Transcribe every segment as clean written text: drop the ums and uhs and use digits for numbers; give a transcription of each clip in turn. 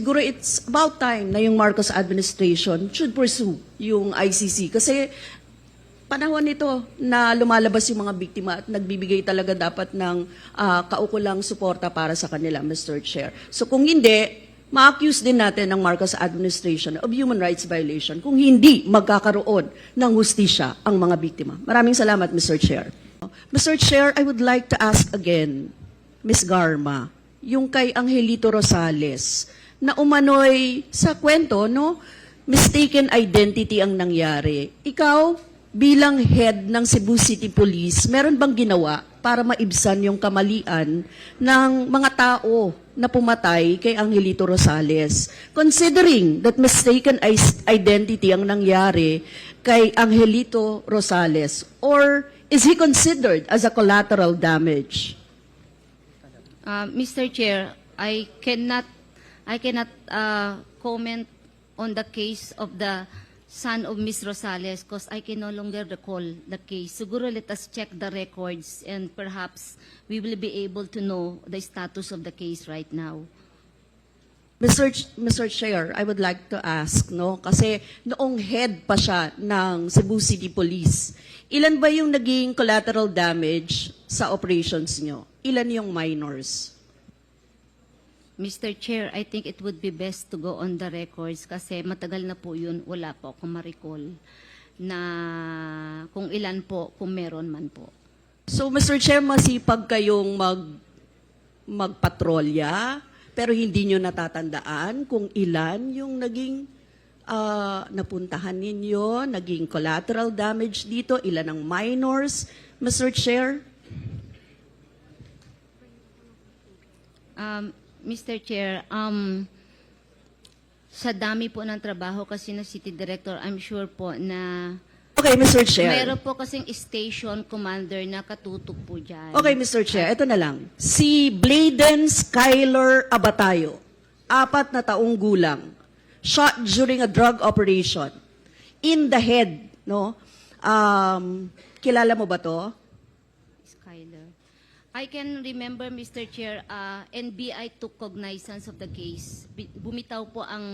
Siguro it's about time na yung Marcos administration should pursue yung ICC kasi panahon nito na lumalabas yung mga biktima at nagbibigay talaga dapat ng kaukulang suporta para sa kanila, Mr. Chair. So kung hindi, ma-accuse din natin ng Marcos administration of human rights violation kung hindi magkakaroon ng hustisya ang mga biktima. Maraming salamat, Mr. Chair. Mr. Chair, I would like to ask again, Ms. Garma, yung kay Angelito Rosales, na umano'y sa kwento, no, mistaken identity ang nangyari. Ikaw, bilang head ng Cebu City Police, meron bang ginawa para maibsan yung kamalian ng mga tao na pumatay kay Angelito Rosales? Considering that mistaken identity ang nangyari kay Angelito Rosales, or is he considered as a collateral damage? Mr. Chair, I cannot comment on the case of the son of Ms. Rosales because I can no longer recall the case. Siguro let us check the records and perhaps we will be able to know the status of the case right now. Mr. Chair, I would like to ask, no, kasi noong head pa siya ng Cebu City Police, ilan ba yung naging collateral damage sa operations nyo? Ilan yung minors? Mr. Chair, I think it would be best to go on the records kasi matagal na po yun, wala po akong ma-recall na kung ilan po, kung meron man po. So, Mr. Chair, masipag kayong magpatrolya, pero hindi nyo natatandaan kung ilan yung naging napuntahan ninyo, naging collateral damage dito, ilan ang minors, Mr. Chair? Mr. Chair, sa dami po ng trabaho kasi ng City Director, I'm sure po na Okay, Mr. Chair. meron po kasing station commander na katutok po dyan. Okay, Mr. Chair, ito na lang. Si Bladen Skyler Abatayo, 4 na taong gulang, shot during a drug operation in the head, no? Kilala mo ba to? Skyler. I can remember, Mr. Chair, NBI took cognizance of the case. Bumitaw po ang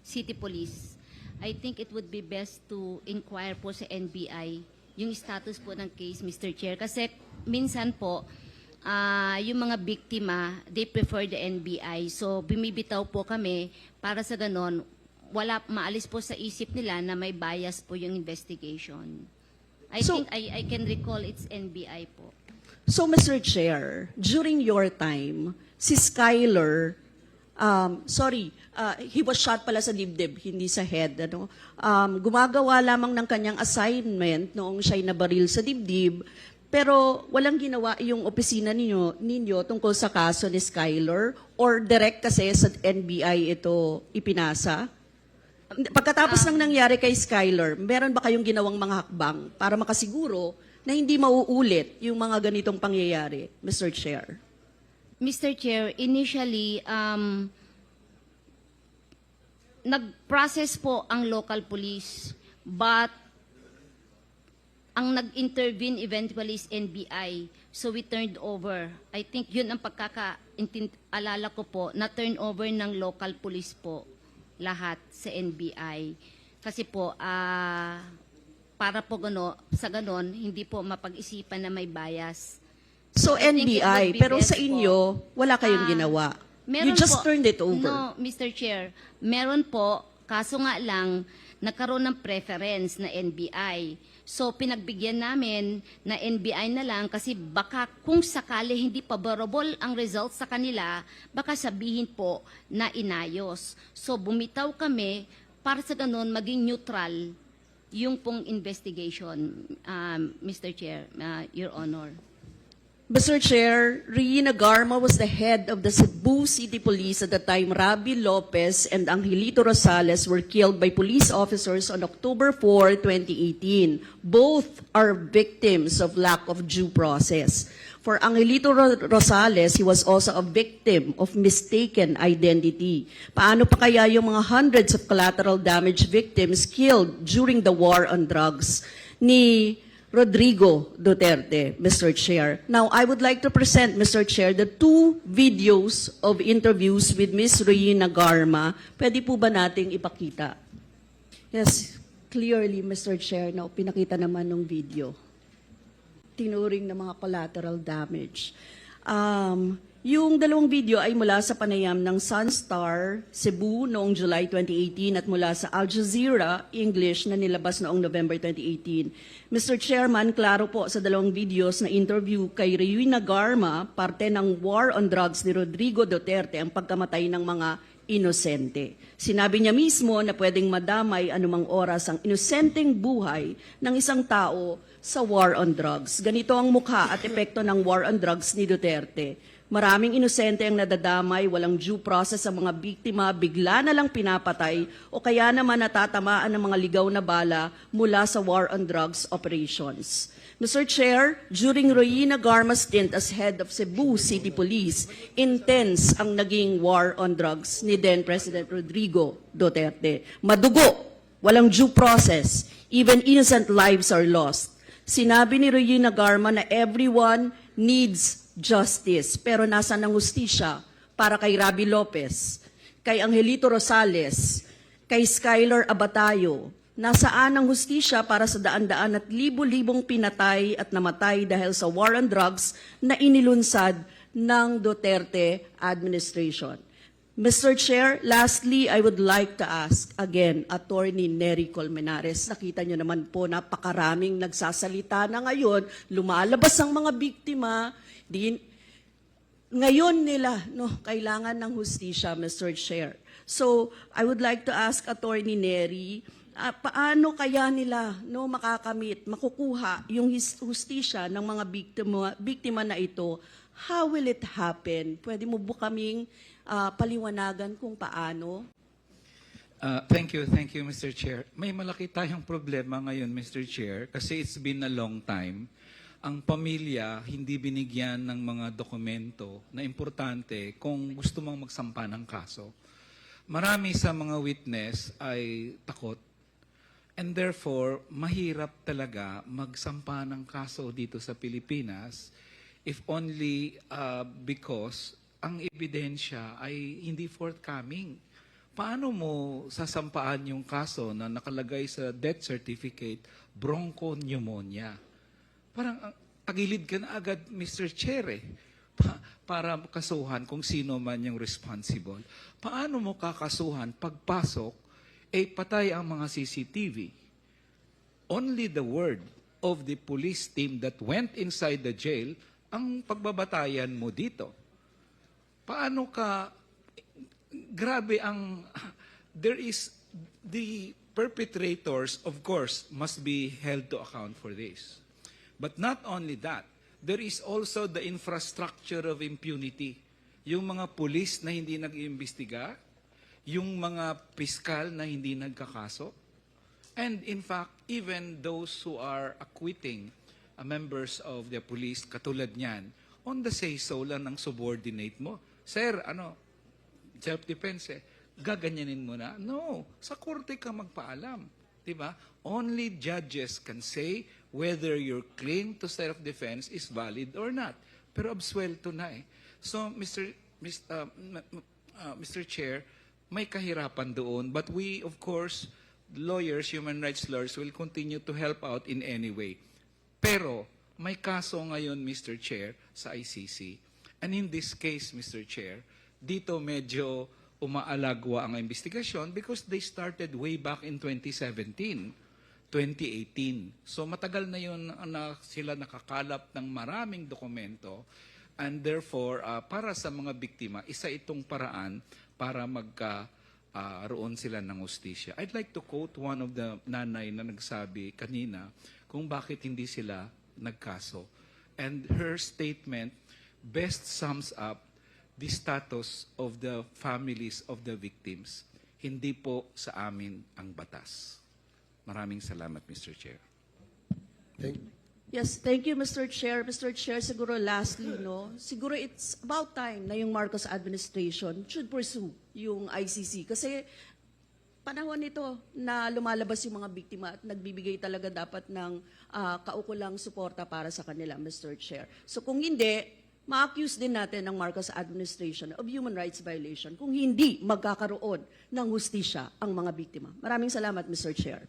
City Police. I think it would be best to inquire po sa NBI yung status po ng case, Mr. Chair. Kasi minsan po, yung mga biktima, they prefer the NBI. So, bumibitaw po kami para sa ganon, maalis po sa isip nila na may bias po yung investigation. I think I can recall it's NBI po. So, Mr. Chair, during your time, si Skyler, he was shot pala sa dibdib, hindi sa head. Ano? Gumagawa lamang ng kanyang assignment noong siya'y nabaril sa dibdib, pero walang ginawa yung opisina ninyo tungkol sa kaso ni Skyler, or direct kasi sa NBI ito ipinasa? Pagkatapos ng nangyari kay Skyler, meron ba kayong ginawang mga hakbang para makasiguro na hindi mauulit yung mga ganitong pangyayari, Mr. Chair? Mr. Chair, initially, nag-process po ang local police, but ang nag-intervene eventually is NBI. So we turned over. I think yun ang pagkaka-alala ko po, na turn over ng local police po lahat sa NBI. Kasi po, para po sa ganon, hindi po mapag-isipan na may bias. So I think it would NBI, be pero best sa inyo, wala kayong ginawa. You just turned it over. No, Mr. Chair. Meron po, kaso nga lang, nagkaroon ng preference na NBI. So, pinagbigyan namin na NBI na lang kasi baka kung sakali hindi favorable ang results sa kanila, baka sabihin po na inayos. So, bumitaw kami para sa ganun maging neutral yung pong investigation, Mr. Chair, Your Honor. Mr. Chair, Reina Garma was the head of the Cebu City Police at the time Rabi Lopez and Angelito Rosales were killed by police officers on October 4, 2018. Both are victims of lack of due process. For Angelito Rosales, he was also a victim of mistaken identity. Paano pa kaya yung mga hundreds of collateral damage victims killed during the war on drugs ni Rodrigo Duterte, Mr. Chair. Now, I would like to present, Mr. Chair, the 2 videos of interviews with Ms. Rowena Garma. Pwede po ba nating ipakita? Yes, clearly, Mr. Chair, na pinakita naman ng video. Tinuring na mga collateral damage. Yung 2 video ay mula sa panayam ng Sunstar Cebu noong July 2018 at mula sa Al Jazeera English na nilabas noong November 2018. Mr. Chairman, klaro po sa 2 videos na interview kay Rowena Garma, parte ng war on drugs ni Rodrigo Duterte ang pagkamatay ng mga inosente. Sinabi niya mismo na pwedeng madamay anumang oras ang inosenteng buhay ng isang tao sa war on drugs. Ganito ang mukha at epekto ng war on drugs ni Duterte. Maraming inosente ang nadadamay, walang due process sa mga biktima, bigla na lang pinapatay o kaya naman natatamaan ng mga ligaw na bala mula sa war on drugs operations. Mr. Chair, during Rowena Garma's stint as head of Cebu City Police, intense ang naging war on drugs ni then President Rodrigo Duterte. Madugo, walang due process, even innocent lives are lost. Sinabi ni Rowena Garma na everyone needs justice, pero nasaan ang hustisya para kay Rabi Lopez, kay Angelito Rosales, kay Skylar Abatayo? Nasaan ang hustisya para sa daan-daan at libo-libong pinatay at namatay dahil sa war on drugs na inilunsad ng Duterte administration? Mr. Chair, lastly, I would like to ask again, Attorney Nery Colmenares, nakita niyo naman po, napakaraming nagsasalita na ngayon, lumalabas ang mga biktima, ngayon nila, kailangan ng hustisya, Mr. Chair. So, I would like to ask Attorney Nery, paano kaya nila makakamit, makukuha yung hustisya ng mga biktima na ito? How will it happen? Pwede mo po kaming paliwanagan kung paano? Thank you, Mr. Chair. May malaki tayong problema ngayon, Mr. Chair, kasi it's been a long time. Ang pamilya hindi binigyan ng mga dokumento na importante kung gusto mong magsampa ng kaso. Marami sa mga witness ay takot. And therefore, mahirap talaga magsampa ng kaso dito sa Pilipinas if only because ang ebidensya ay hindi forthcoming. Paano mo sasampaan yung kaso na nakalagay sa death certificate, bronchopneumonia? Parang tagilid ka na agad, Mr. Chair, para kasuhan kung sino man yung responsible. Paano mo kakasuhan pagpasok, patay ang mga CCTV? Only the word of the police team that went inside the jail ang pagbabatayan mo dito. Paano ka, grabe there is, the perpetrators, of course, must be held to account for this. But not only that, there is also the infrastructure of impunity. Yung mga pulis na hindi nag-iimbestiga, yung mga piskal na hindi nagkakaso, and in fact, even those who are acquitting members of the police, katulad niyan, on the say-so lang ng subordinate mo. Sir, self-defense, gaganyanin mo na? No, sa korte ka magpaalam. Diba? Only judges can say whether your claim to self-defense is valid or not. Pero absuelto na eh. So, Mr. Chair, may kahirapan doon. But we, of course, lawyers, human rights lawyers, will continue to help out in any way. Pero, may kaso ngayon, Mr. Chair, sa ICC. And in this case, Mr. Chair, dito medyo umaalagwa ang investigasyon because they started way back in 2017, 2018. So matagal na yun na sila nakakalap ng maraming dokumento and therefore, para sa mga biktima, isa itong paraan para magkaroon sila ng hustisya. I'd like to quote one of the nanay na nagsabi kanina kung bakit hindi sila nagkaso. And her statement best sums up the status of the families of the victims. Hindi po sa amin ang batas. Maraming salamat, Mr. Chair. Yes, thank you, Mr. Chair. Mr. Chair, siguro lastly, siguro it's about time na yung Marcos administration should pursue yung ICC. Kasi panahon nito na lumalabas yung mga biktima at nagbibigay talaga dapat ng kaukulang suporta para sa kanila, Mr. Chair. So kung hindi, ma-accuse din natin ng Marcos administration of human rights violation kung hindi magkakaroon ng hustisya ang mga biktima. Maraming salamat, Mr. Chair.